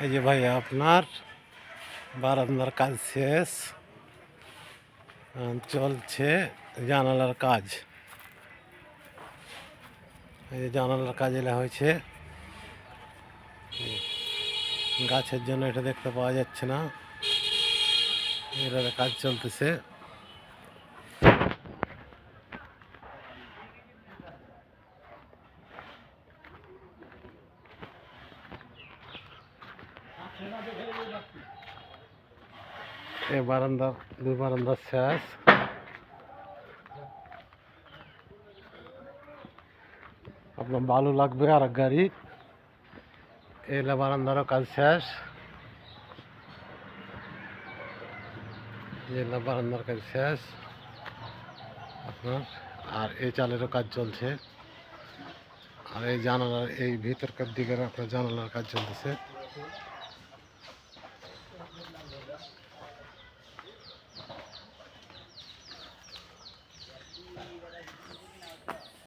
এই যে ভাই আপনার বারান্দার কাজ শেষ, চলছে জানালার কাজ। এই যে জানালার কাজ এলা হয়েছে, গাছের জন্য এটা দেখতে পাওয়া যাচ্ছে না, এটার কাজ চলতেছে। এই বারান্দা, দুই বারান্দার শেষ। আপনার বালু লাগবে আর এক গাড়ি। এলা বারান্দারও কাজ শেষ, এলা বারান্দার কাজ শেষ আপনার। আর এই চালেরও কাজ চলছে, আর এই জানালার এই ভিতরকার দিকের আপনার জানালার কাজ চলতেছে।